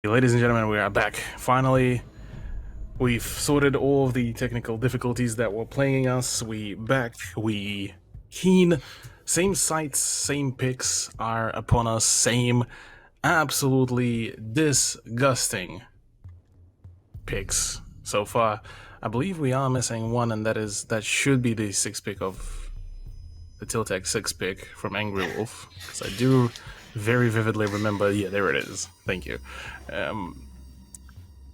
Ladies and gentlemen, we are back. Finally, we've sorted all of the technical difficulties that were plaguing us. We back, we keen. Same sights, same picks are upon us. Same absolutely disgusting picks so far. I believe we are missing one, and that should be the sixth pick of the Tiltec 6 pick from Angry Wolf. Because I do very vividly remember. Yeah, there it is. Thank you.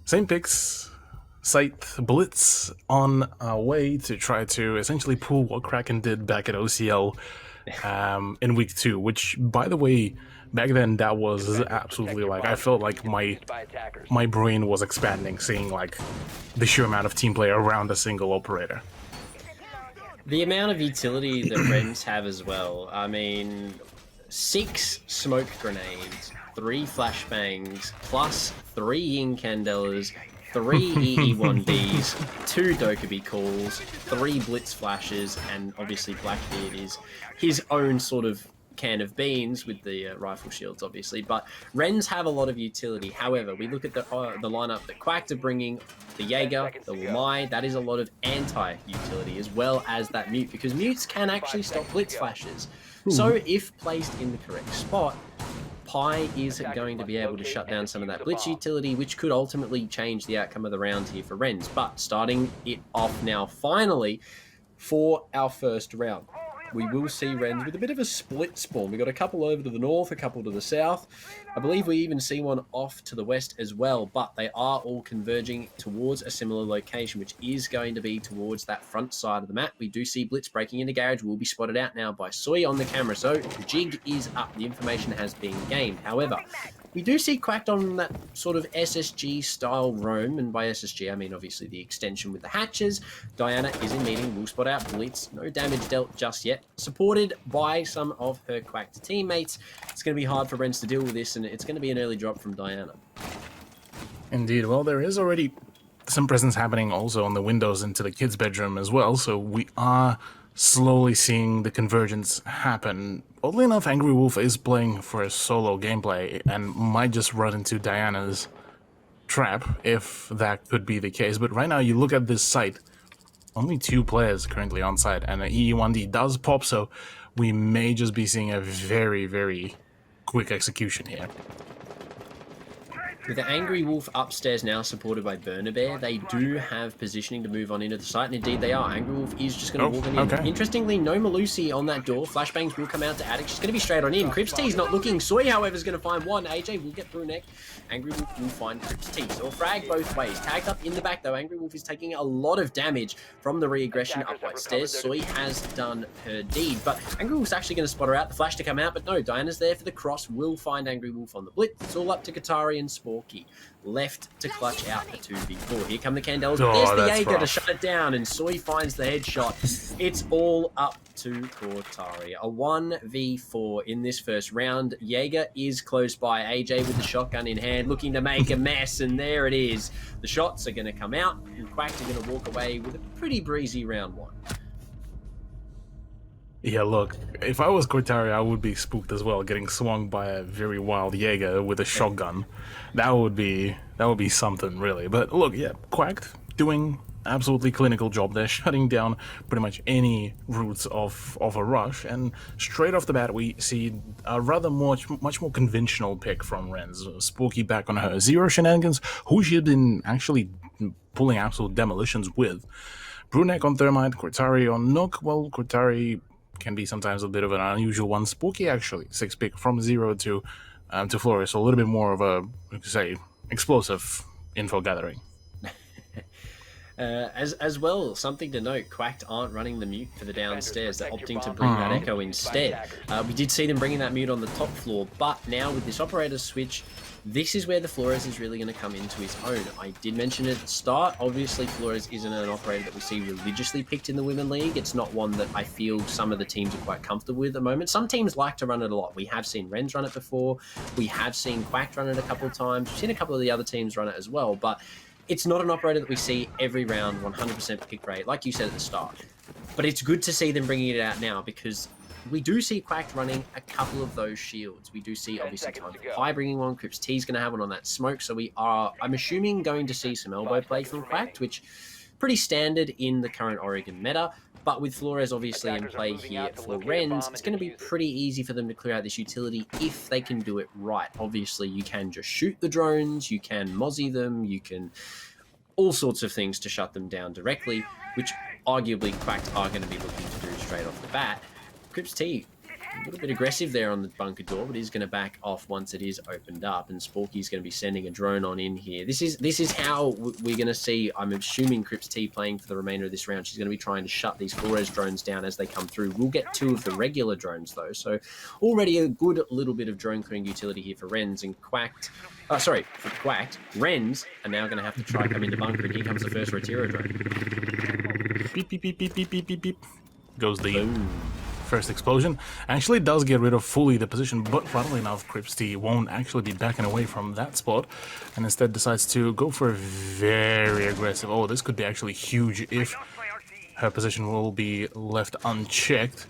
Same picks, Scythe, Blitz on our way to try to essentially pull what Kraken did back at OCL in week 2, which, by the way, back then that was absolutely like, I felt like my brain was expanding, seeing like the sheer amount of team play around a single operator. The amount of utility that Wrens have as well. I mean, 6 smoke grenades, 3 flashbangs, plus 3 incandelas, 3 EE1Bs, 2 Dokkaebi calls, 3 blitz flashes, and obviously Blackbeard is his own sort of can of beans with the rifle shields, obviously. But Wrens have a lot of utility. However, we look at the lineup that Qwacked are bringing, the Jaeger, the Wamai, that is a lot of anti-utility, as well as that mute, because mutes can actually stop blitz flashes. So if placed in the correct spot, Pi is going to be able to shut down some of that blitz utility, which could ultimately change the outcome of the round here for Wrens. But starting it off now, finally, for our first round, we will see Wrens with a bit of a split spawn. We got a couple over to the north, a couple to the south. I believe we even see one off to the west as well, but they are all converging towards a similar location, which is going to be towards that front side of the map. We do see Blitz breaking into garage, will be spotted out now by Soy on the camera, so the jig is up. The information has been gained. However, we do see Qwacked on that sort of SSG style roam, and by SSG I mean obviously the extension with the hatches. Diana is in meeting, will spot out Blitz, no damage dealt just yet, supported by some of her Qwacked teammates. It's going to be hard for Wrens to deal with this, and it's going to be an early drop from Diana. Indeed. Well, there is already some presence happening also on the windows into the kids' bedroom as well, so we are slowly seeing the convergence happen. Oddly enough, Angry Wolf is playing for a solo gameplay and might just run into Diana's trap if that could be the case. But right now, you look at this site, only 2 players currently on site, and an EE1D does pop, so we may just be seeing a very, very quick execution here. With the Angry Wolf upstairs now supported by Burner Bear, they do have positioning to move on into the site, and indeed they are. Angry Wolf is just going to walk on in. Okay. Interestingly, no Malusi on that door. Flashbangs will come out to Attic. She's going to be straight on in. Crips T's not looking. Soy, however, is going to find one. AJ will get through neck. Angry Wolf will find Crips T. So a frag both ways. Tagged up in the back, though. Angry Wolf is taking a lot of damage from the re-aggression up white stairs. Soy has done her deed, but Angry Wolf's actually going to spot her out. The flash to come out, but no, Diana's there for the cross. Will find Angry Wolf on the blitz. It's all up to Qatari and Sporky. Left to clutch out the 2v4. Here come the Candelas. There's the Jaeger to shut it down, and Soy finds the headshot. It's all up to Qatari. A 1v4 in this first round. Jaeger is close by. AJ with the shotgun in hand, looking to make a mess, and there it is. The shots are going to come out, and Qwacked are going to walk away with a pretty breezy round 1. Yeah, look, if I was Qatari, I would be spooked as well, getting swung by a very wild Jaeger with a shotgun. That would be something, really. But look, yeah, Qwacked doing absolutely clinical job there, shutting down pretty much any routes of a rush, and straight off the bat we see a rather much more conventional pick from Wrens. Spooky back on her zero shenanigans, who she had been actually pulling absolute demolitions with. Brunek on Thermite, Qatari on Nook. Well, Qatari can be sometimes a bit of an unusual one. Spooky actually 6 pick from 0 to Flores, so a little bit more of a, say, explosive info gathering. As well, something to note, Qwacked aren't running the mute for the downstairs. They're opting to bring that echo instead. We did see them bringing that mute on the top floor, but now with this operator switch, this is where the Flores is really going to come into his own. I did mention it at the start. Obviously, Flores isn't an operator that we see religiously picked in the Women League. It's not one that I feel some of the teams are quite comfortable with at the moment. Some teams like to run it a lot. We have seen Wrens run it before. We have seen Qwacked run it a couple of times. We've seen a couple of the other teams run it as well, but it's not an operator that we see every round, 100% pick rate, like you said at the start. But it's good to see them bringing it out now, because we do see Qwacked running a couple of those shields. We do see, obviously, Time for Pie bringing one. Crips T's going to have one on that smoke. So we are, I'm assuming, going to see some elbow play from Qwacked, which pretty standard in the current Oregon meta. But with Flores obviously in play here for Wrens, it's going to be pretty easy for them to clear out this utility if they can do it right. Obviously, you can just shoot the drones, you can mozzie them, you can all sorts of things to shut them down directly, which arguably Qwacked are going to be looking to do straight off the bat. Crips T, a little bit aggressive there on the bunker door, but he's going to back off once it is opened up, and Sporky's going to be sending a drone on in here. This is how we're going to see, I'm assuming, Crips T playing for the remainder of this round. She's going to be trying to shut these Flores drones down as they come through. We'll get 2 of the regular drones, though, so already a good little bit of drone clearing utility here for Wrens, and Qwacked, for Qwacked, Wrens are now going to have to try come into bunker, and here comes the first Rotira drone. Beep, beep, beep, beep, beep, beep, beep, beep. Goes the first explosion. Actually does get rid of fully the position, but funnily enough, Crips T won't actually be backing away from that spot, and instead decides to go for a very aggressive, oh, this could be actually huge if her position will be left unchecked.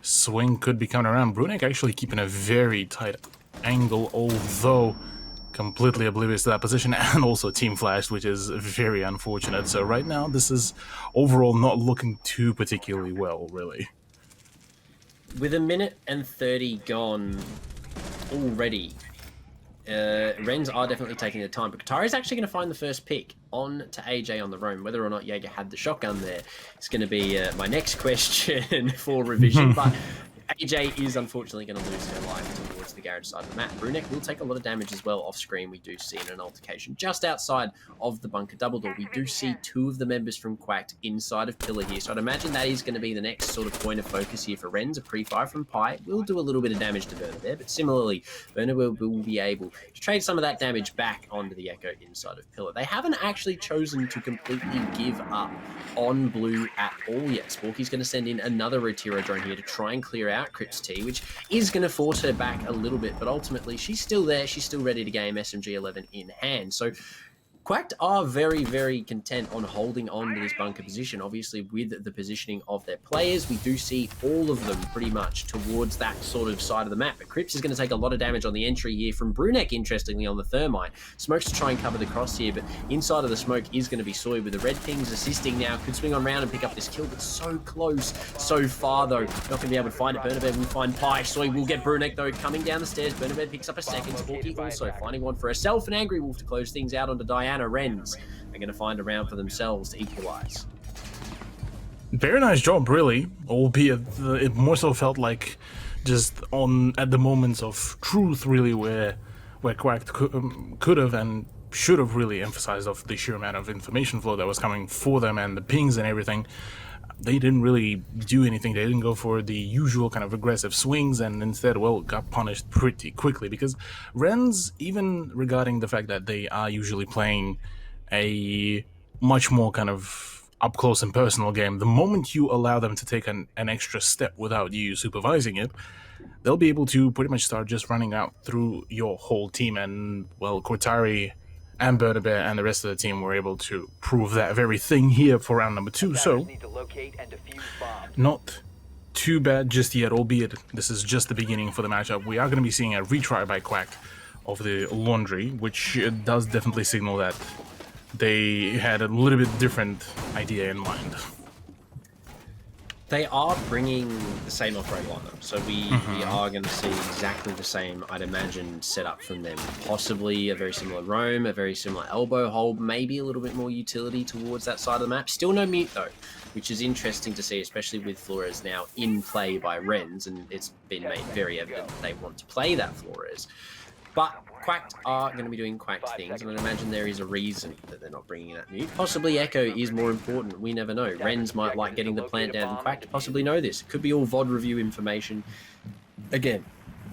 Swing could be coming around. Brunek actually keeping a very tight angle, although completely oblivious to that position, and also team flashed, which is very unfortunate. So right now, this is overall not looking too particularly well, really. With 1 minute and 30 gone already, Wrens are definitely taking their time, but Qatari is actually going to find the first pick on to AJ on the roam. Whether or not Jaeger had the shotgun there is going to be my next question for revision, but AJ is unfortunately going to lose her life towards the garage side of the map. Brunek will take a lot of damage as well off screen. We do see in an altercation just outside of the bunker double door. We do see 2 of the members from Qwacked inside of Pillar here. So I'd imagine that is going to be the next sort of point of focus here for Wrens. A pre-fire from Pi will do a little bit of damage to Burner there, but similarly, Burner will be able to trade some of that damage back onto the Echo inside of Pillar. They haven't actually chosen to completely give up on blue at all yet. Sporky's going to send in another Rotira drone here to try and clear out Crips T, which is going to force her back a little bit, but ultimately she's still there. She's still ready to game SMG-11 in hand. So Qwacked are very, very content on holding on to this bunker position. Obviously, with the positioning of their players, we do see all of them pretty much towards that sort of side of the map. But Crips is going to take a lot of damage on the entry here from Brunek, interestingly, on the Thermite. Smokes to try and cover the cross here, but inside of the smoke is going to be Soy, with the red pings assisting now. Could swing on round and pick up this kill, but so close, so far, though. Not going to be able to find it. Bernabed will find Pi. Soy will get Brunek, though, coming down the stairs. Bernabed picks up a second. Sporky also finding one for herself. An Angry Wolf to close things out onto Diana. Wrens are going to find a round for themselves to equalize. Very nice job, really, albeit it more so felt like just at the moments of truth, really, where Qwacked could have and should have really emphasized of the sheer amount of information flow that was coming for them and the pings and everything. They didn't really do anything. They didn't go for the usual kind of aggressive swings, and instead, well, got punished pretty quickly, because Wrens, even regarding the fact that they are usually playing a much more kind of up close and personal game, the moment you allow them to take an extra step without you supervising it, they'll be able to pretty much start just running out through your whole team. And, well, Qatari and Bernabed and the rest of the team were able to prove that very thing here for round number 2. So, not too bad just yet, albeit this is just the beginning for the matchup. We are going to be seeing a retry by Qwacked of the Laundry, which does definitely signal that they had a little bit different idea in mind. They are bringing the same operator on them, so we are going to see exactly the same, I'd imagine, setup from them. Possibly a very similar roam, a very similar elbow hold, maybe a little bit more utility towards that side of the map. Still no mute, though, which is interesting to see, especially with Flores now in play by Wrens, and it's been made very evident that they want to play that Flores. But Qwacked are going to be doing Qwacked things, and I imagine there is a reason that they're not bringing that mute. Possibly Echo is more important, we never know. Wrens might like getting the plant down, and Qwacked possibly know this. It could be all VOD review information. Again,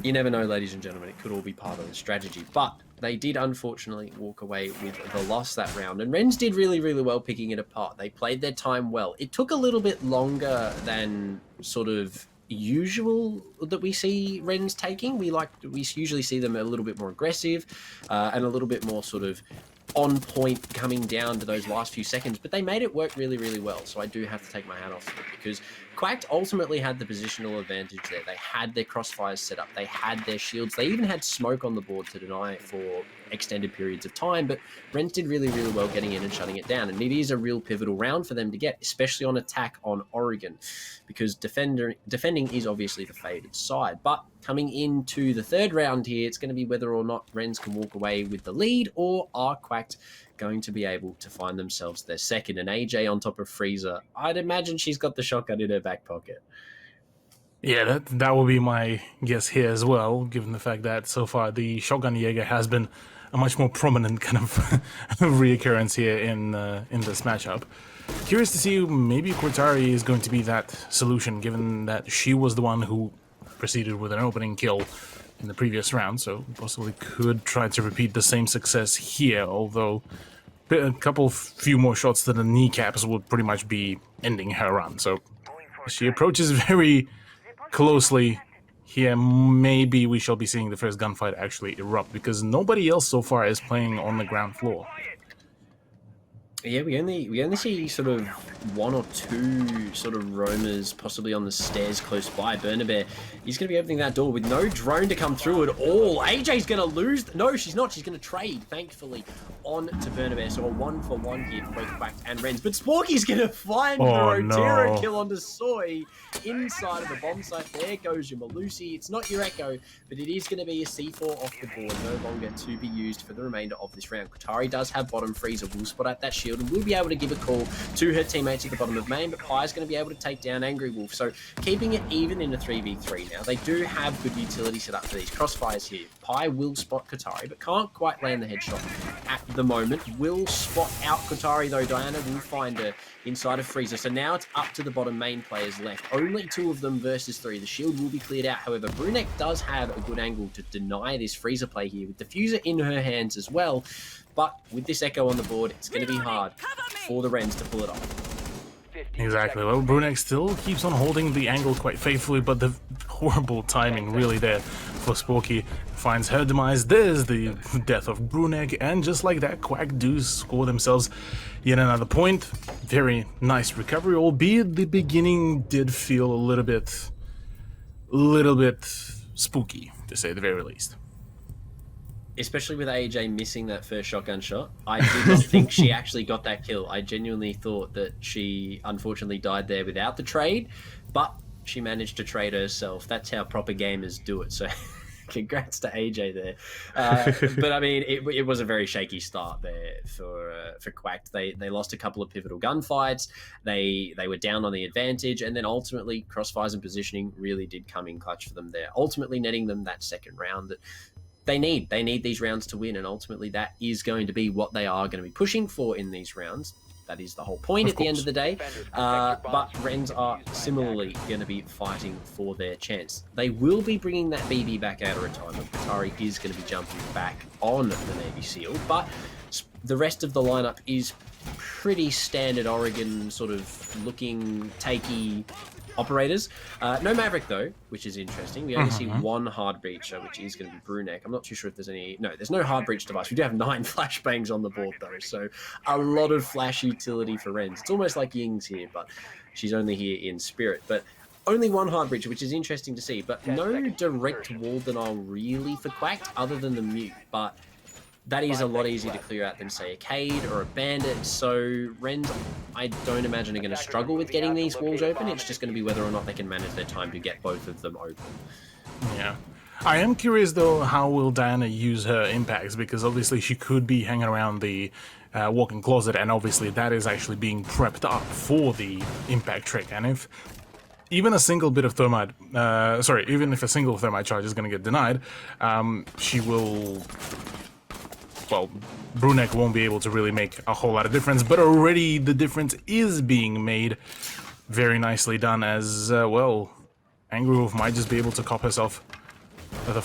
you never know, ladies and gentlemen, it could all be part of the strategy. But they did unfortunately walk away with the loss that round, and Wrens did really, really well picking it apart. They played their time well. It took a little bit longer than sort of usual that we see Wrens taking. We usually see them a little bit more aggressive and a little bit more sort of on point coming down to those last few seconds, but they made it work really, really well. So I do have to take my hat off to it, because Qwacked ultimately had the positional advantage there. They had their crossfires set up. They had their shields. They even had smoke on the board to deny it for extended periods of time. But Wrens did really, really well getting in and shutting it down. And it is a real pivotal round for them to get, especially on attack on Oregon, because defending is obviously the favoured side. But coming into the third round here, it's going to be whether or not Wrens can walk away with the lead, or are Qwacked going to be able to find themselves their second. And AJ on top of Freezer, I'd imagine she's got the shotgun in her back pocket. Yeah, that will be my guess here as well, given the fact that so far the shotgun Jaeger has been a much more prominent kind of reoccurrence here in this matchup. Curious to see maybe Qwacked is going to be that solution, given that she was the one who proceeded with an opening kill in the previous round, so possibly could try to repeat the same success here, although a few more shots to the kneecaps would pretty much be ending her run. So she approaches very closely here. Maybe we shall be seeing the first gunfight actually erupt, because nobody else so far is playing on the ground floor. Yeah, we only see sort of one or two sort of roamers possibly on the stairs close by. Burnabear, he's going to be opening that door with no drone to come through at all. AJ's going to lose. No, she's not. She's going to trade, thankfully, on to Burnabear. So a 1-for-1 here for both Qwacked and Wrens. But Sporky's going to find the Rotero kill onto Soy inside of the bomb site. There goes your Malusi. It's not your Echo, but it is going to be a C4 off the board, no longer to be used for the remainder of this round. Qwacked does have bottom. Freezer will spot at that shield and will be able to give a call to her teammates at the bottom of main, but Pie's going to be able to take down Angry Wolf. So keeping it even in a 3v3 now. They do have good utility set up for these crossfires here. Pie will spot Qwacked, but can't quite land the headshot at the moment. Will spot out Qwacked though. Diana will find her inside of Freezer. So now it's up to the bottom main players left. Only 2 of them versus 3. The shield will be cleared out. However, Brunek does have a good angle to deny this Freezer play here, with Diffuser in her hands as well. But with this Echo on the board, it's going to be hard for the Wrens to pull it off. Exactly. Well, Brunek still keeps on holding the angle quite faithfully, but the horrible timing really there for Sporky finds her demise. There's the death of Brunek, and just like that, Qwacked do score themselves yet another point. Very nice recovery, albeit the beginning did feel a little bit spooky, to say the very least. Especially with AJ missing that first shotgun shot. I did not think she actually got that kill. I genuinely thought that she unfortunately died there without the trade, but she managed to trade herself. That's how proper gamers do it. So congrats to AJ there. But I mean, it was a very shaky start there for Qwacked. They lost a couple of pivotal gunfights. They were down on the advantage, and then ultimately crossfires and positioning really did come in clutch for them there, ultimately netting them that second round that they need these rounds to win, and ultimately that is going to be what they are going to be pushing for in these rounds. That is the whole point at the end of the day. But Wrens are similarly going to be fighting for their chance. They will be bringing that BB back out of retirement. Qwacked is going to be jumping back on the Navy SEAL, but the rest of the lineup is pretty standard Oregon sort of looking takey operators. No Maverick though, which is interesting. We only see one hard breacher, which is going to be Brunek. I'm not too sure if there's any. No, there's no hard breach device. We do have 9 flashbangs on the board though, so a lot of flash utility for Wrens. It's almost like Ying's here, but she's only here in spirit. But only one hard breacher, which is interesting to see. But no direct wall denial really for Qwacked, other than the mute. But that is a lot easier to clear out than, say, a Cade or a Bandit. So Wrens, I don't imagine, are going to struggle with getting these walls open. It's just going to be whether or not they can manage their time to get both of them open. Yeah. I am curious, though, how will Diana use her impacts, because obviously she could be hanging around the walk-in closet, and obviously that is actually being prepped up for the impact trick. And if even a single bit of thermite, even if a single thermite charge is going to get denied, she will... Well, Brunek won't be able to really make a whole lot of difference, but already the difference is being made. Very nicely done, as well. Angry Wolf might just be able to cop herself the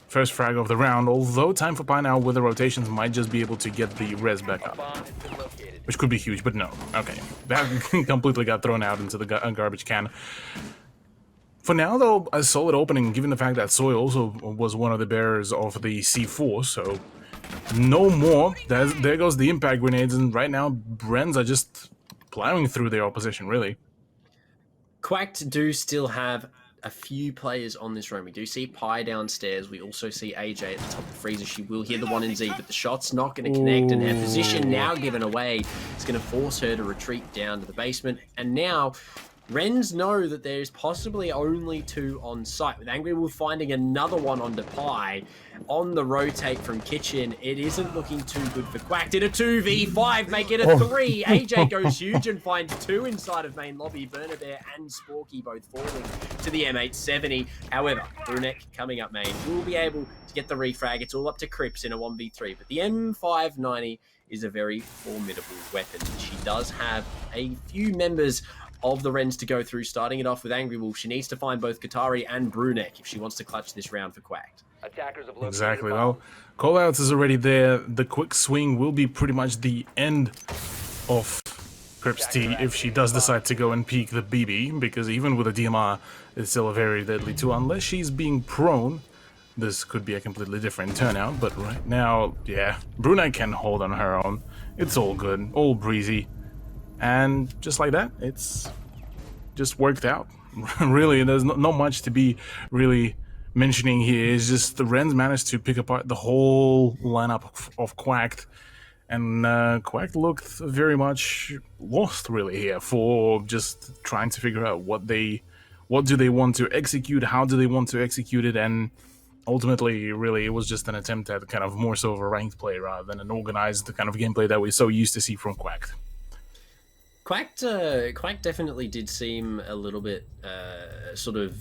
first frag of the round, although Time for Pie now with the rotations might just be able to get the res back up, which could be huge, but no. Okay, that completely got thrown out into the garbage can. For now, though, a solid opening, given the fact that Soy also was one of the bearers of the C4, so no more. There goes the impact grenades, and right now, Wrens are just plowing through their opposition, really. Qwacked do still have a few players on this roam. We do see Pi downstairs. We also see AJ at the top of the freezer. She will hear the 1 in Z, but the shot's not going to connect, and her position now given away is going to force her to retreat down to the basement. And now Wrens know that there's possibly only 2 on site, with Angry Wolf finding another one onto Pi on the rotate from Kitchen. It isn't looking too good for Qwacked. Did a 2v5, make it a 3. AJ goes huge and finds 2 inside of main lobby. Burner Bear and Sporky both falling to the M870. However, Brunek coming up main will be able to get the refrag. It's all up to Crips in a 1v3, but the M590 is a very formidable weapon. She does have a few members of the Wrens to go through, starting it off with Angry Wolf. She needs to find both Qatari and Brunek if she wants to clutch this round for Qwacked. Exactly. Well, callouts is already there. The quick swing will be pretty much the end of Crips T if she does decide to go and peek the BB, because even with a DMR, it's still a very deadly tool. Unless she's being prone, this could be a completely different turnout. But right now, yeah, Brunek can hold on her own. It's all good, all breezy. And just like that, it's just worked out. Really, there's not much to be really mentioning here. It's just the Wrens managed to pick apart the whole lineup of Qwacked, and Qwacked looked very much lost really here for just trying to figure out what do they want to execute, how do they want to execute it, and ultimately, really, it was just an attempt at kind of more so of a ranked play rather than an organized kind of gameplay that we're so used to see from Qwacked. Qwacked definitely did seem a little bit sort of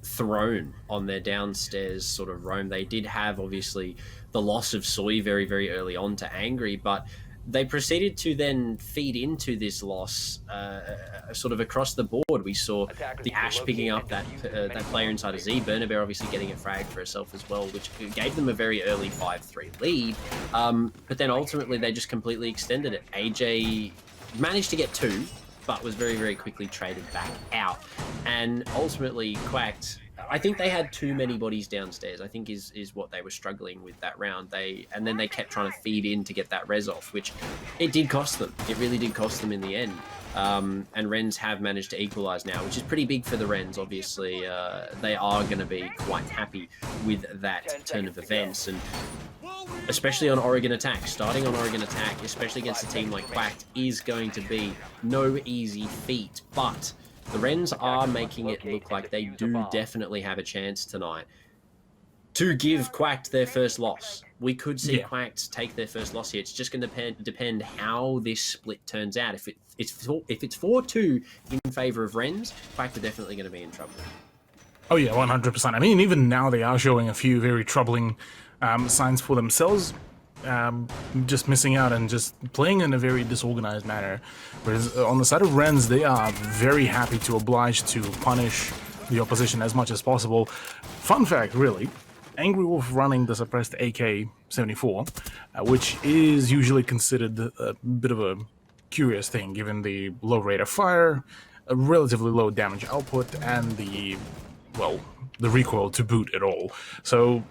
thrown on their downstairs sort of roam. They did have, obviously, the loss of Soy very, very early on to Angry, but they proceeded to then feed into this loss sort of across the board. We saw the Ash picking up that player inside of Z, Burner Bear obviously getting a frag for herself as well, which gave them a very early 5-3 lead. But then ultimately they just completely extended it. AJ managed to get 2, but was very, very quickly traded back out. And ultimately, Qwacked, I think they had too many bodies downstairs, I think is what they were struggling with that round. And then they kept trying to feed in to get that res off, which it did cost them. It really did cost them in the end. And Wrens have managed to equalize now, which is pretty big for the Wrens. Obviously, they are going to be quite happy with that turn of events. And especially on Oregon Attack. Starting on Oregon Attack, especially against a team like Qwacked, is going to be no easy feat. But the Wrens are making it look like they do definitely have a chance tonight to give Qwacked their first loss. We could see Qwacked take their first loss here. It's just going to depend how this split turns out. If it's 4-2 in favor of Wrens, Qwacked are definitely going to be in trouble. Oh yeah, 100%. I mean, even now they are showing a few very troubling signs for themselves, just missing out and just playing in a very disorganized manner. Whereas on the side of Wrens, they are very happy to oblige to punish the opposition as much as possible. Fun fact, really, Angry Wolf running the suppressed AK-74, which is usually considered a bit of a curious thing given the low rate of fire, a relatively low damage output, and the recoil to boot at all. So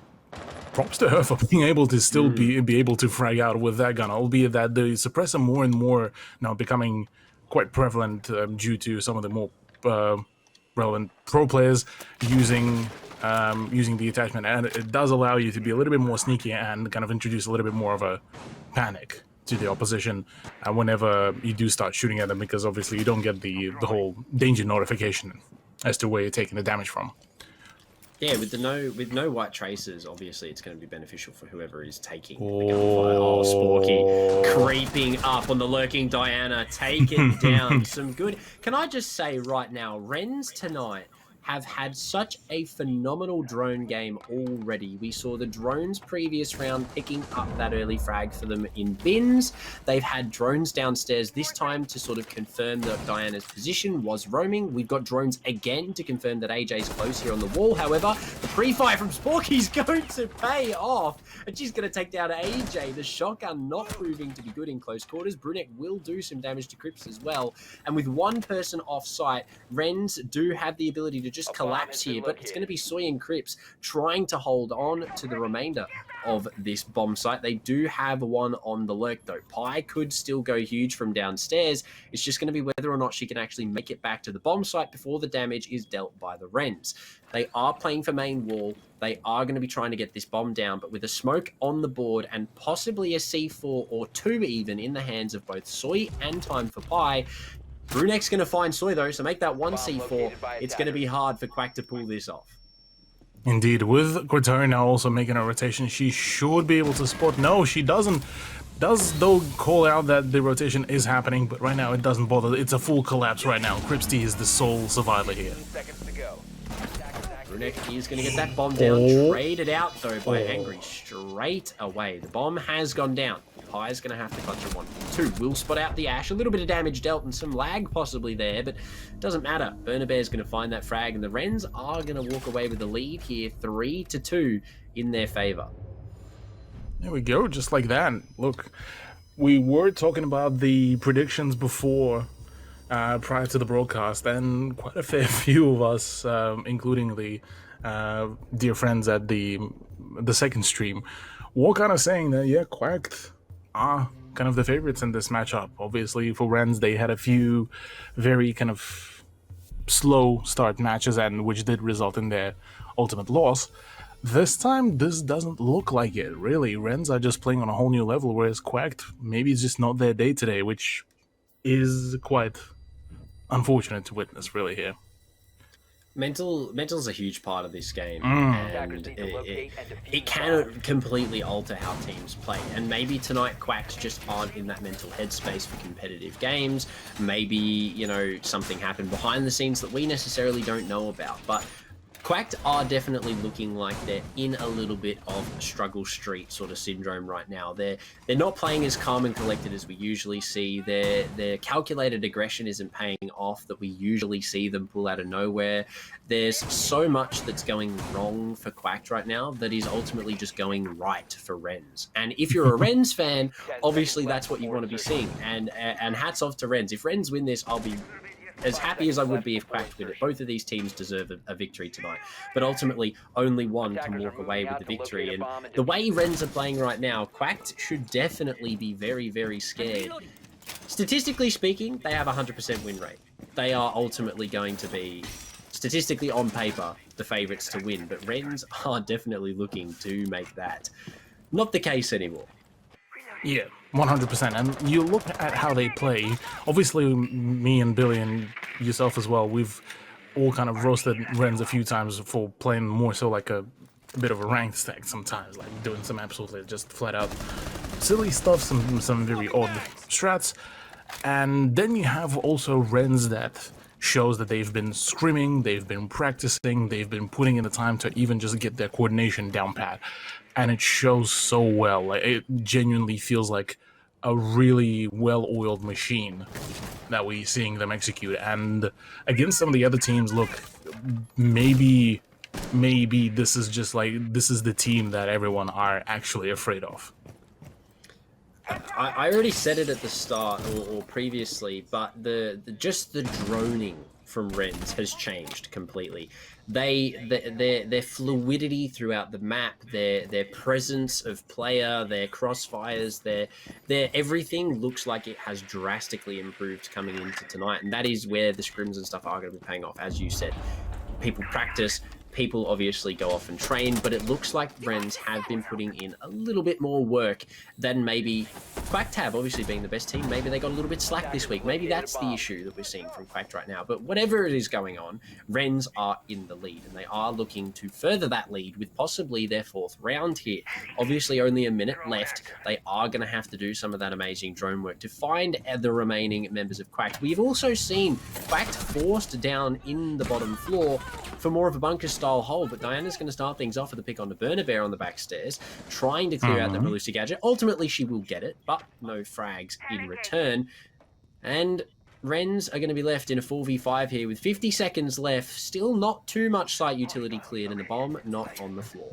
props to her for being able to still be able to frag out with that gun, albeit that the suppressor more and more now becoming quite prevalent due to some of the more relevant pro players using the attachment, and it does allow you to be a little bit more sneaky and kind of introduce a little bit more of a panic to the opposition whenever you do start shooting at them, because obviously you don't get the whole danger notification as to where you're taking the damage from. Yeah, with no white traces, obviously it's going to be beneficial for whoever is taking the gunfire. Oh, Sporky creeping up on the lurking Diana. Take it down. Some good. Can I just say right now, Wrens tonight have had such a phenomenal drone game already. We saw the drones previous round picking up that early frag for them in bins. They've had drones downstairs this time to sort of confirm that Diana's position was roaming. We've got drones again to confirm that AJ's close here on the wall. However, the pre-fire from Sporky's going to pay off, and she's going to take down AJ. The shotgun not proving to be good in close quarters. Brunek will do some damage to Crips as well. And with one person off site, Wrens do have the ability to just collapse here, but it's going to be Soy and Crips trying to hold on to the remainder of this bomb site. They do have one on the lurk, though. Pi could still go huge from downstairs. It's just going to be whether or not she can actually make it back to the bomb site before the damage is dealt by the Wrens. They are playing for main wall. They are going to be trying to get this bomb down, but with a smoke on the board and possibly a C4 or 2 even in the hands of both Soy and Time for Pi, Brunek's going to find Soy, though, so make that one C4. It's going to be hard for Qwacked to pull this off. Indeed, with Qwacked now also making a rotation, she should be able to spot. No, she doesn't. Does, though, call out that the rotation is happening, but right now it doesn't bother. It's a full collapse right now. Kripsty is the sole survivor here. Brunek is going to get that bomb down, traded out, though, by Angry straight away. The bomb has gone down. Pi is going to have to clutch a 1-2. Will spot out the Ash. A little bit of damage dealt and some lag possibly there, but it doesn't matter. Burner Bear is going to find that frag, and the Wrens are going to walk away with the lead here, 3-2 in their favor. There we go, just like that. Look, we were talking about the predictions before, prior to the broadcast, and quite a fair few of us, including the dear friends at the second stream, were kind of saying that, yeah, Qwacked are kind of the favorites in this matchup. Obviously, for Wrens, they had a few very kind of slow start matches, and which did result in their ultimate loss. This time, this doesn't look like it, really. Wrens are just playing on a whole new level, whereas Qwacked, maybe it's just not their day today, which is quite unfortunate to witness, really, here. Mental's a huge part of this game, and it can completely alter how teams play. And maybe tonight Qwacked just aren't in that mental headspace for competitive games. Maybe, you know, something happened behind the scenes that we necessarily don't know about. But Qwacked are definitely looking like they're in a little bit of struggle street sort of syndrome right now. They're not playing as calm and collected as we usually see. Their calculated aggression isn't paying off that we usually see them pull out of nowhere. There's so much that's going wrong for Qwacked right now that is ultimately just going right for Wrens. And if you're a Wrens fan, obviously that's what you want to be seeing. And hats off to Wrens. If Wrens win this, I'll be as happy as I would be if Qwacked win it. Both of these teams deserve a victory tonight, but ultimately only one can walk away with the victory. And the way Wrens are playing right now, Qwacked should definitely be very, very scared. Statistically speaking, they have a 100% win rate. They are ultimately going to be, statistically on paper, the favourites to win, but Wrens are definitely looking to make that not the case anymore. Yeah, 100%. And you look at how they play. Obviously, me and Billy and yourself as well, we've all kind of roasted Wrens a few times for playing more so like a bit of a ranked stack sometimes, like doing some absolutely just flat out silly stuff, some very odd strats. And then you have also Wrens that shows that they've been scrimming, they've been practicing, they've been putting in the time to even just get their coordination down pat. And it shows so well. Like, it genuinely feels like a really well-oiled machine that we're seeing them execute. And against some of the other teams, look, maybe this is just like, this is the team that everyone are actually afraid of. I already said it at the start or previously, but the droning from Wrens has changed completely. Their fluidity throughout the map, their presence of player, their crossfires, their everything looks like it has drastically improved coming into tonight, and that is where the scrims and stuff are going to be paying off. As you said, people practice. People obviously go off and train, but it looks like Wrens have been putting in a little bit more work than maybe Qwacked have. Obviously being the best team, maybe they got a little bit slack this week. Maybe that's the issue that we're seeing from Qwacked right now. But whatever it is going on, Wrens are in the lead, and they are looking to further that lead with possibly their 4th round here. Obviously only a minute left. They are going to have to do some of that amazing drone work to find the remaining members of Qwacked. We've also seen Qwacked forced down in the bottom floor for more of a bunker style hole, but Diana's going to start things off with a pick on the Burner Bear on the back stairs, trying to clear out the Malusi gadget. Ultimately, she will get it, but no frags in return. And Wrens are going to be left in a 4v5 here with 50 seconds left. Still not too much site utility cleared, and the bomb not on the floor.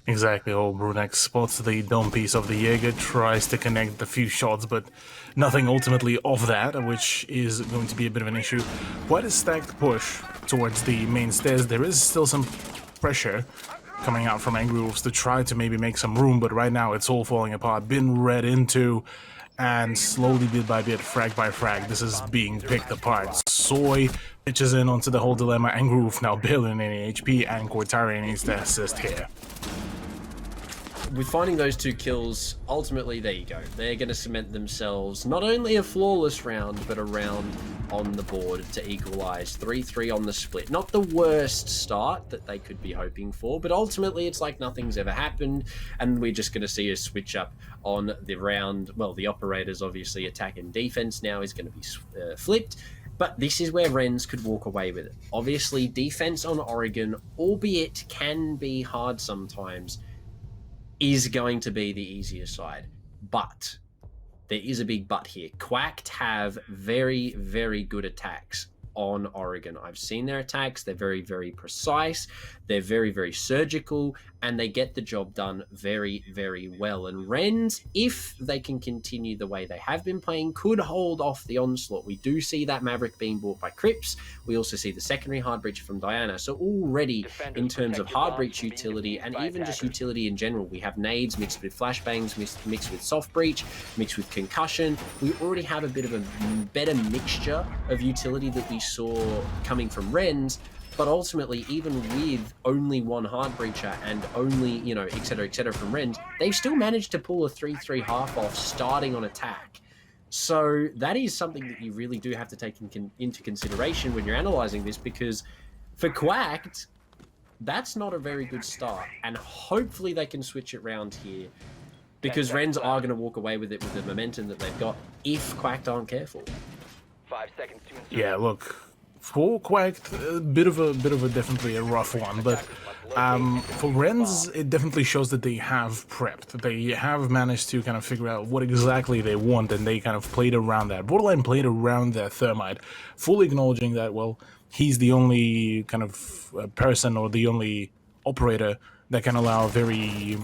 Exactly. Old Brunek spots the dome piece of the Jaeger, tries to connect a few shots, but nothing ultimately of that, which is going to be a bit of an issue. Quite a stacked push towards the main stairs. There is still some pressure coming out from Angry Wolves to try to maybe make some room, but right now it's all falling apart, been read into, and slowly bit by bit, frag by frag, this is being picked apart. Soy pitches in onto the whole dilemma. Angry Wolf now barely in any HP, and Qwacked needs to assist here. With finding those 2 kills, ultimately, there you go. They're going to cement themselves not only a flawless round, but a round on the board to equalize 3-3 on the split. Not the worst start that they could be hoping for, but ultimately it's like nothing's ever happened, and we're just going to see a switch up on the round. Well, the operators obviously attack and defense now is going to be flipped. But this is where Wrens could walk away with it. Obviously, defense on Oregon, albeit can be hard sometimes, is going to be the easier side. But there is a big but here. Qwacked have very, very good attacks on Oregon. I've seen their attacks. They're very, very precise. They're very, very surgical, and they get the job done very, very well. And Wrens, if they can continue the way they have been playing, could hold off the onslaught. We do see that Maverick being bought by Crips. We also see the secondary hard breach from Diana. So already, in terms of hard breach utility, and even just utility in general, we have nades mixed with flashbangs, mixed with soft breach, mixed with concussion. We already have a bit of a better mixture of utility that we saw coming from Wrens. But ultimately, even with only 1 hard breacher and only, you know, et cetera, from Wrens, they've still managed to pull a 3-3 half off starting on attack. So that is something that you really do have to take into consideration when you're analyzing this, because for Qwacked, that's not a very good start. And hopefully they can switch it around here, because Wrens are going to walk away with it with the momentum that they've got if Qwacked aren't careful. 5 seconds to insert. Yeah, look, for Qwacked, a bit of a definitely a rough one, but for Wrens, it definitely shows that they have prepped. They have managed to kind of figure out what exactly they want, and they kind of played around that. Borderline played around that Thermite, fully acknowledging that, well, he's the only kind of person or the only operator that can allow the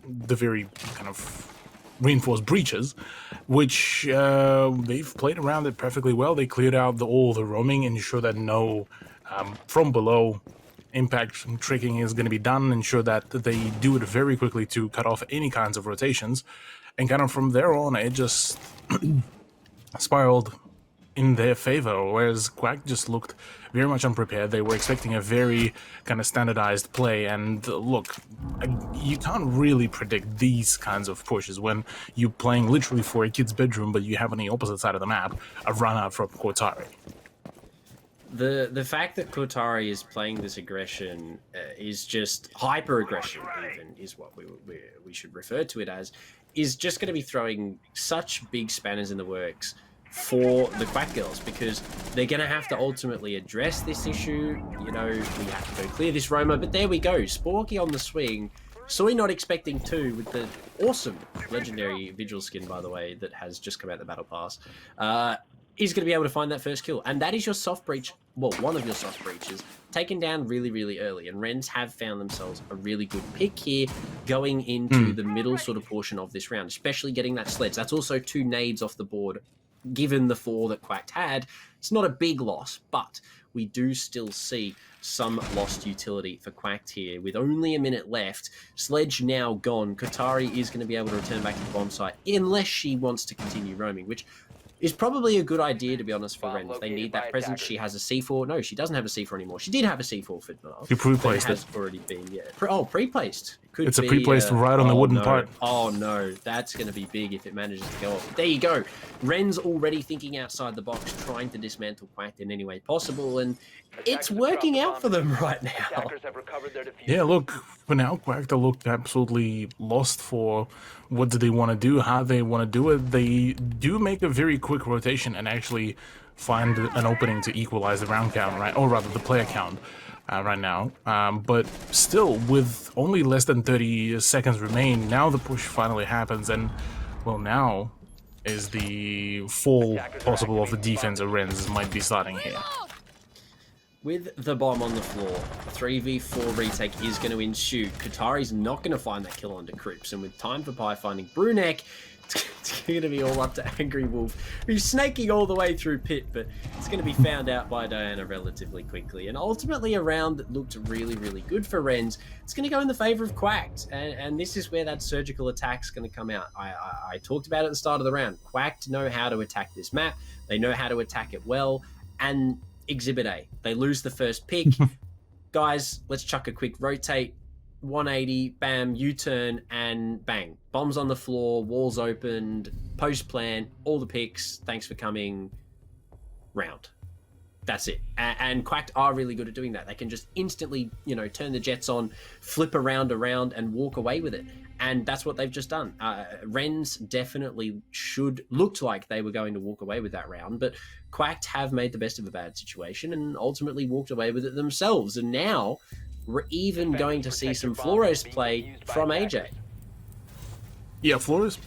very kind of reinforced breaches, which they've played around it perfectly well. They cleared out all the roaming, ensure that no from below impact tricking is going to be done, ensure that they do it very quickly to cut off any kinds of rotations, and kind of from there on it just spiraled in their favor, whereas Qwacked just looked very much unprepared. They were expecting a very kind of standardized play, and look, you can't really predict these kinds of pushes when you're playing literally for a kid's bedroom, but you have on the opposite side of the map a run out from Qwacked. The fact that Qwacked is playing this aggression is just hyper aggression, even is what we should refer to it as, is just going to be throwing such big spanners in the works for the Qwacked girls, because they're going to have to ultimately address this issue. You know, we have to go clear this Roma, but there we go. Sporky on the swing. Soy not expecting to, with the awesome legendary Vigil skin, by the way, that has just come out the Battle Pass. Is going to be able to find that first kill. And that is your soft breach, well, one of your soft breaches, taken down really, really early. And Wrens have found themselves a really good pick here going into the middle sort of portion of this round, especially getting that sledge. That's also 2 nades off the board. Given the 4 that Qwacked had, it's not a big loss, but we do still see some lost utility for Qwacked here. With only a minute left, Sledge now gone, Qwacked is going to be able to return back to the bomb site unless she wants to continue roaming, which is probably a good idea, to be honest, for Wrens. They need that presence. She has a C4. No, she doesn't have a C4 anymore. She did have a C4 for now. You pre-placed it. Has already been, yeah. Pre-placed. It's a pre-placed right on the wooden part. Oh no, that's going to be big if it manages to go off. There you go. Wrens already thinking outside the box, trying to dismantle Qwacked in any way possible, and it's working out for them right now. Yeah, look, for now, Qwacked looked absolutely lost for what do they want to do, how they want to do it. They do make a very quick rotation and actually find an opening to equalize the round count, right? Or rather, the player count. Right now, but still, with only less than 30 seconds remain, now the push finally happens, and well, now is the fall possible of the defense of Wrens might be starting here. With the bomb on the floor, a 3v4 retake is going to ensue. Qwacked is not going to find that kill onto Crips, and with Time for Pi finding Brunek, It's going to be all up to Angry Wolf, who's snaking all the way through pit, but it's going to be found out by Diana relatively quickly. And ultimately, a round that looked really, really good for Wrens. It's going to go in the favor of Qwacked, and this is where that surgical attack's going to come out. I talked about it at the start of the round. Qwacked know how to attack this map. They know how to attack it well. And Exhibit A, they lose the first pick. Guys, let's chuck a quick rotate. 180, bam, U-turn, and bang. Bombs on the floor, walls opened, post plant, all the picks, thanks for coming, round. That's it. And Qwacked are really good at doing that. They can just instantly, turn the jets on, flip around, and walk away with it. And that's what they've just done. Wrens definitely looked like they were going to walk away with that round, but Qwacked have made the best of a bad situation and ultimately walked away with it themselves. And now we're even going to see some Flores play from AJ. Yeah, Flores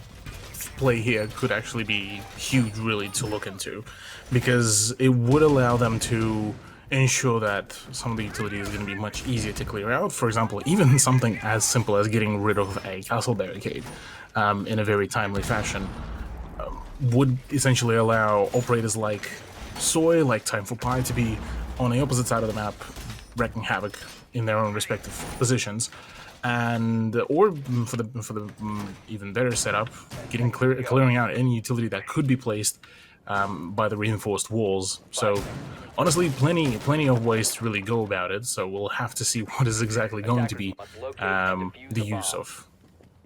play here could actually be huge, really, to look into, because it would allow them to ensure that some of the utility is going to be much easier to clear out. For example, even something as simple as getting rid of a castle barricade in a very timely fashion would essentially allow operators like Soy, like Time for Pi, to be on the opposite side of the map, wreaking havoc in their own respective positions, or for the even better setup, clearing out any utility that could be placed by the reinforced walls. So honestly, plenty of ways to really go about it. So we'll have to see what is exactly going to be the use of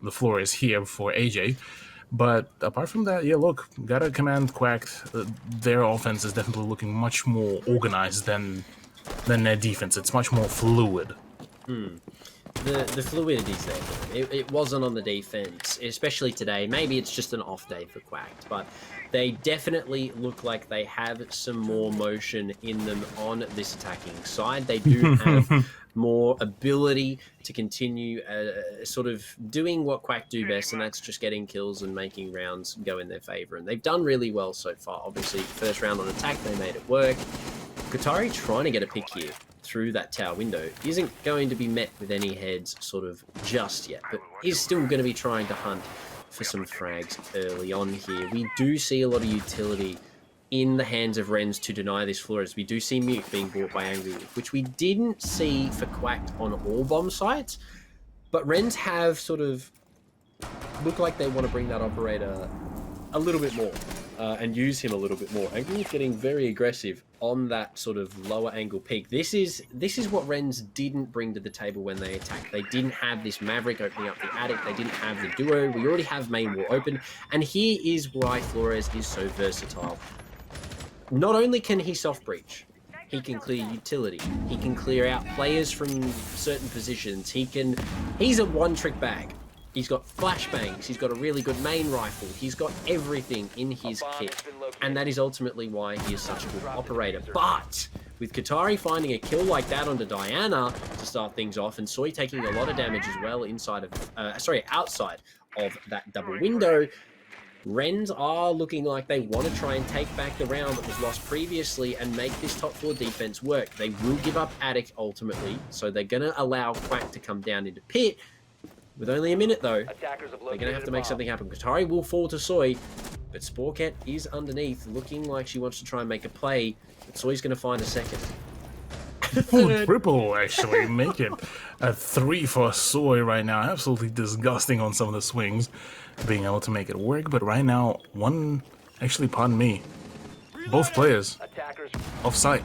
the Flores here for AJ. But apart from that, yeah, look, gotta commend Qwacked. Their offense is definitely looking much more organized than their defense. It's much more fluid. The fluidity's there. It wasn't on the defense, especially today. Maybe it's just an off day for Qwacked, but they definitely look like they have some more motion in them on this attacking side. They do have more ability to continue sort of doing what Qwacked do best, and that's just getting kills and making rounds go in their favor. And they've done really well so far. Obviously, first round on attack, they made it work. Qatari trying to get a pick here through that tower window isn't going to be met with any heads sort of just yet, but is still going to be trying to hunt for some frags early on here. We do see a lot of utility in the hands of Wrens to deny this Flores. We do see Mute being bought by Angry Wolf, which we didn't see for Qwacked on all bomb sites, but Wrens have sort of look like they want to bring that operator a little bit more and use him a little bit more. Angry Wolf getting very aggressive on that sort of lower angle peak. This is what Wrens didn't bring to the table when they attacked. They didn't have this Maverick opening up the attic. They didn't have the duo. We already have main wall open. And here is why Flores is so versatile. Not only can he soft breach, he can clear utility. He can clear out players from certain positions. He's a one-trick bag. He's got flashbangs, he's got a really good main rifle, he's got everything in his kit, and that is ultimately why he is such a good operator. But with Qatari finding a kill like that onto Diana to start things off, and Soy taking a lot of damage as well outside of that double window, Wrens are looking like they want to try and take back the round that was lost previously and make this top 4 defense work. They will give up attic ultimately, so they're going to allow Qwacked to come down into pit. With only a minute, though, they're going to have to make something happen. Qatari will fall to Soy, but Sporket is underneath, looking like she wants to try and make a play, but Soy's going to find a second. Triple, actually. Make it a 3 for Soy right now. Absolutely disgusting on some of the swings, being able to make it work. But right now, pardon me, both players off-site.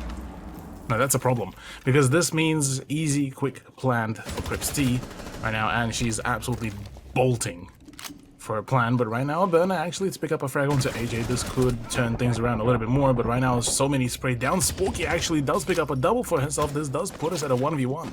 Now that's a problem, because this means easy, quick plant for Crips T right now, and she's absolutely bolting for a plan. But right now, Berna actually to pick up a frag onto AJ. This could turn things around a little bit more, but right now, so many sprayed down. Sporky actually does pick up a double for herself. This does put us at a 1v1.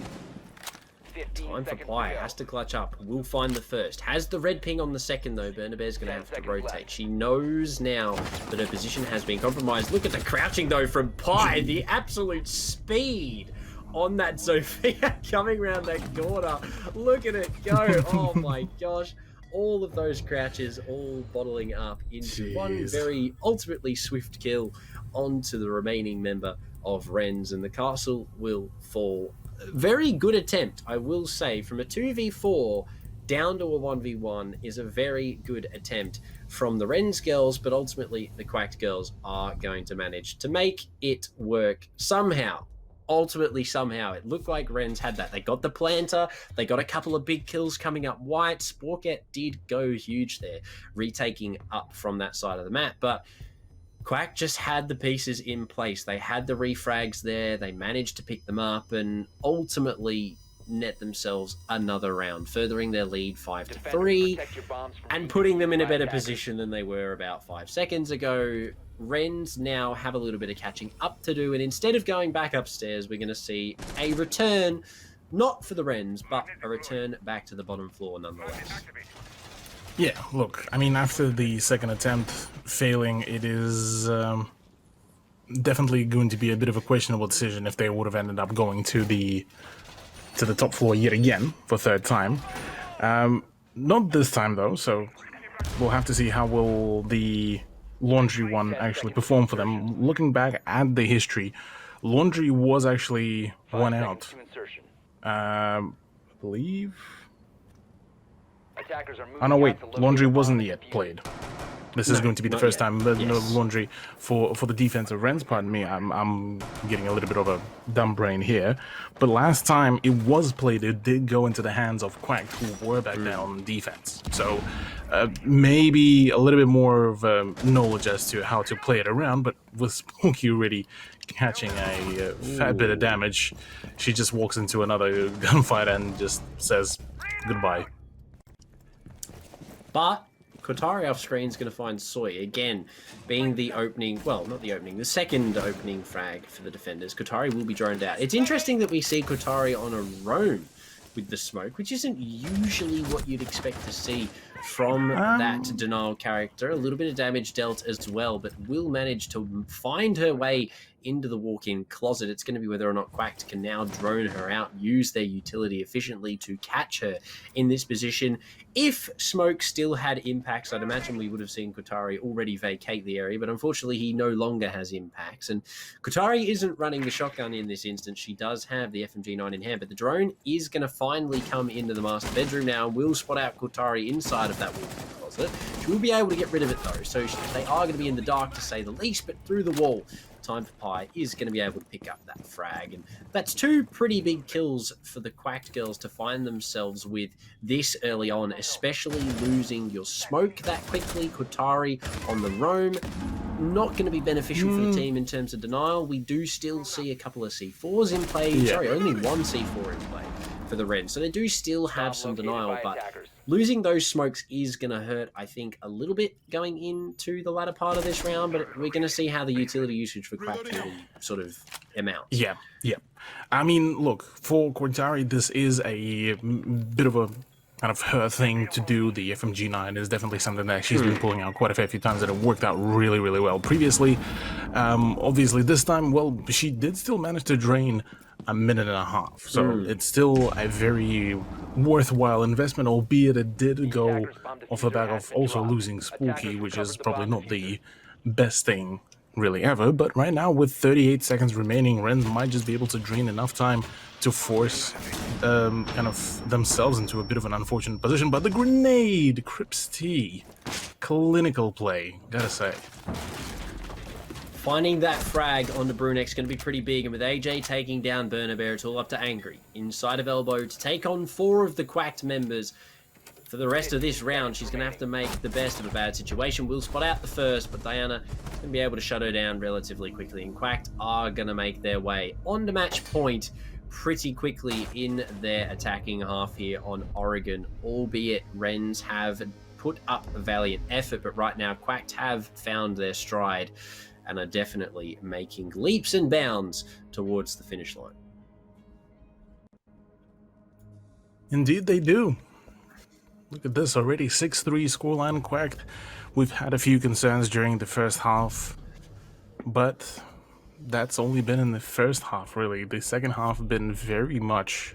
Time for Pi, has to clutch up, will find the first. Has the red ping on the second though, Bernabear's going to have to rotate. She knows now that her position has been compromised. Look at the crouching though from Pi, the absolute speed on that Sophia coming around that corner. Look at it go, oh my gosh. All of those crouches all bottling up into one very ultimately swift kill onto the remaining member of Wrens, and the castle will fall. Very good attempt, I will say, from a 2v4. down to a 1v1 is a very good attempt from the Wrens girls, but ultimately the Qwacked girls are going to manage to make it work somehow. Ultimately, somehow, it looked like Wrens had that. They got the planter, they got a couple of big kills coming up white. Qwacked did go huge there, retaking up from that side of the map, but Qwacked just had the pieces in place. They had the refrags there, they managed to pick them up, and ultimately net themselves another round, furthering their lead 5-3 and putting them in a better position than they were about 5 seconds ago. Wrens now have a little bit of catching up to do, and instead of going back upstairs, we're going to see a return, not for the Wrens, but a return back to the bottom floor nonetheless. Yeah, look, I mean, after the second attempt failing, it is definitely going to be a bit of a questionable decision if they would have ended up going to the top floor yet again for third time. Not this time, though, so we'll have to see how will the Laundry one actually perform for them. Looking back at the history, Laundry was actually one out. I believe... Oh no, wait, Laundry wasn't yet played. This is going to be the first time Laundry for the defense of Wrens. Pardon me, I'm getting a little bit of a dumb brain here. But last time it was played, it did go into the hands of Qwacked, who were back then on defense. So maybe a little bit more of knowledge as to how to play it around. But with Spooky already catching a fat bit of damage, she just walks into another gunfight and just says goodbye. But Qwacked off screen is going to find Soy again, being the opening, well, not the opening, the second opening frag for the defenders. Qwacked will be droned out. It's interesting that we see Qwacked on a roam with the smoke, which isn't usually what you'd expect to see from that denial character. A little bit of damage dealt as well, but will manage to find her way into the walk-in closet. It's going to be whether or not Qwacked can now drone her out, use their utility efficiently to catch her in this position. If Smoke still had impacts, I'd imagine we would have seen Qwacked already vacate the area, but unfortunately he no longer has impacts. And Qwacked isn't running the shotgun in this instance. She does have the FMG9 in hand, but the drone is going to finally come into the master bedroom now and will spot out Qwacked inside of that walk-in closet. She will be able to get rid of it though, so they are going to be in the dark to say the least, but through the wall, Time for Pie is going to be able to pick up that frag. And that's two pretty big kills for the Qwacked girls to find themselves with this early on, especially losing your smoke that quickly. Qwacked on the roam, not going to be beneficial for the team in terms of denial. We do still see a couple of C4s in play. Sorry, only one C4 in play for the Wrens. So they do still have some denial, but losing those smokes is going to hurt, I think, a little bit going into the latter part of this round, but we're going to see how the utility usage for Qwacked really sort of amounts. Yeah. I mean, look, for Qwacked, this is a bit of a kind of her thing to do. The FMG9 is definitely something that she's been pulling out quite a fair few times, and it worked out really, really well previously. Obviously, this time, well, she did still manage to drain a minute and a half, so it's still a very worthwhile investment, albeit it did go off the back of also losing Spooky, which is probably not the best thing really ever. But right now, with 38 seconds remaining, Wrens might just be able to drain enough time to force kind of themselves into a bit of an unfortunate position. But the grenade, Crips T, clinical play, gotta say. Finding that frag on the Brunek's going to be pretty big, and with AJ taking down Burner Bear, it's all up to Angry inside of Elbow to take on 4 of the Qwacked members. For the rest of this round, she's going to have to make the best of a bad situation. We'll spot out the first, but Diana is going to be able to shut her down relatively quickly, and Qwacked are going to make their way onto match point pretty quickly in their attacking half here on Oregon, albeit Wrens have put up a valiant effort, but right now Qwacked have found their stride and are definitely making leaps and bounds towards the finish line. Indeed they do. Look at this, already 6-3 scoreline Qwacked. We've had a few concerns during the first half, but that's only been in the first half, really. The second half been very much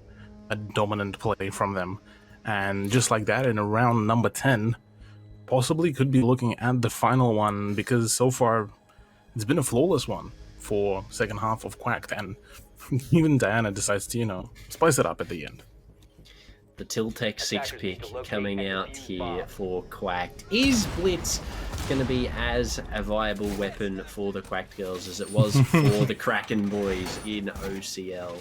a dominant play from them. And just like that, in round number 10, possibly could be looking at the final one, because so far it's been a flawless one for second half of Qwacked, and even Diana decides to, spice it up at the end. The Tiltec 6 pick coming out here for Qwacked. Is Blitz going to be as a viable weapon for the Qwacked girls as it was for the Kraken boys in OCL?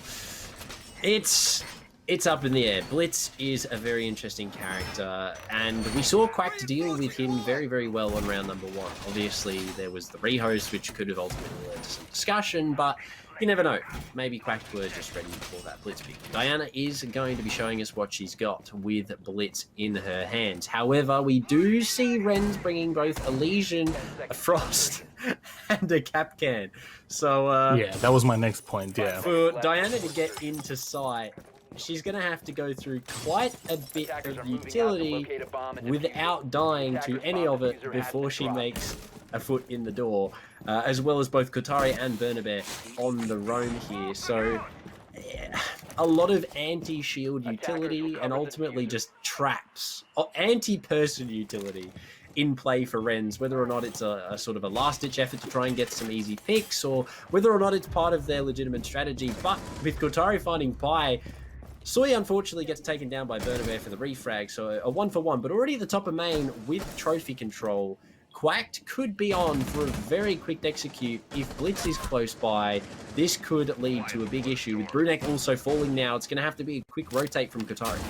It's up in the air. Blitz is a very interesting character, and we saw Qwacked deal with him very, very well on round number 1. Obviously, there was the rehost, which could have ultimately led to some discussion, but you never know. Maybe Qwacked were just ready for that Blitz pick. Diana is going to be showing us what she's got with Blitz in her hands. However, we do see Wrens bringing both a Legion, a Frost, and a Kapkan. So yeah, that was my next point, yeah. For Diana to get into sight, she's going to have to go through quite a bit of utility without dying to any of it before she makes a foot in the door, as well as both Kotari and Bernabe on the roam here. So a lot of anti-shield utility and ultimately just traps, or anti-person utility in play for Wrens, whether or not it's a sort of a last-ditch effort to try and get some easy picks, or whether or not it's part of their legitimate strategy. But with Kotari finding Pi, Soy unfortunately gets taken down by Bernabe for the refrag, so a 1-for-1, but already at the top of main with trophy control. Qwacked could be on for a very quick execute if Blitz is close by. This could lead to a big issue. With Brunek also falling now, it's going to have to be a quick rotate from Kotari.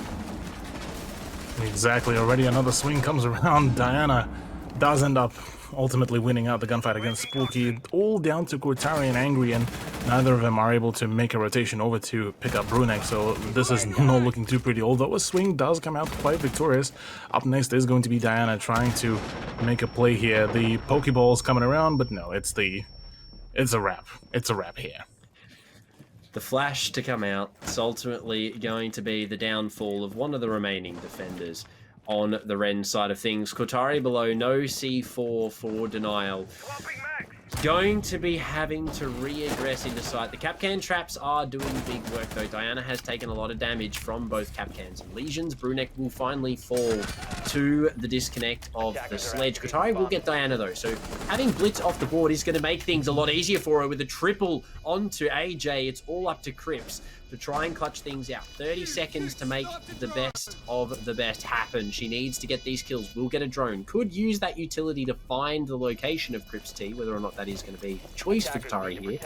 Exactly, already another swing comes around. Diana does end up ultimately winning out the gunfight against Spooky, all down to Kotari and Angry, and neither of them are able to make a rotation over to pick up Brunek, so this is not looking too pretty, although a swing does come out quite victorious. Up next is going to be Diana trying to make a play here. The Pokeball's coming around, but no, it's a wrap. It's a wrap here. The flash to come out is ultimately going to be the downfall of one of the remaining defenders on the Wren side of things. Kotari below, no C4 for denial. Going to be having to re-aggress into sight. The Kapkan traps are doing big work though. Diana has taken a lot of damage from both Kapkans and Legions. Brunek will finally fall to the disconnect of the sledge. Kotari will get Diana though, so having Blitz off the board is going to make things a lot easier for her with a triple onto AJ. It's all up to Crips to try and clutch things out. 30 seconds to make the best of the best happen. She needs to get these kills. Will get a drone. Could use that utility to find the location of Crips T, whether or not that is going to be a choice for Kotari here.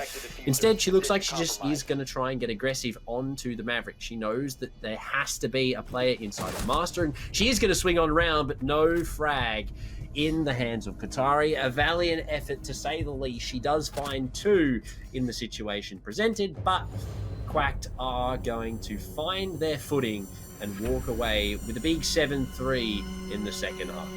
Instead, she looks like she just is going to try and get aggressive onto the Maverick. She knows that there has to be a player inside of Master, and she is going to swing on round, but no frag in the hands of Kotari. A valiant effort, to say the least. She does find 2 in the situation presented, but Qwacked are going to find their footing and walk away with a big 7-3 in the second half.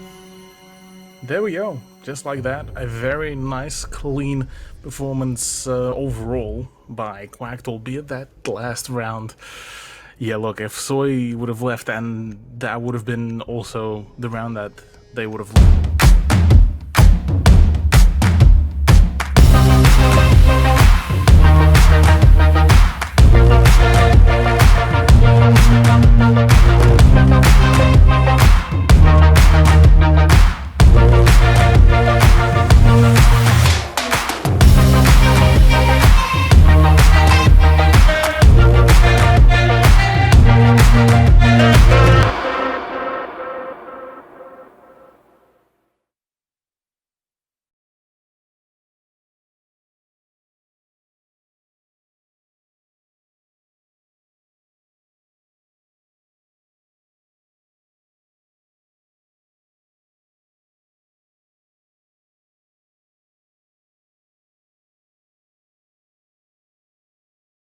There we go. Just like that. A very nice, clean performance overall by Qwacked, albeit that last round. Yeah, look, if Soy would have left, and that would have been also the round that they would have won.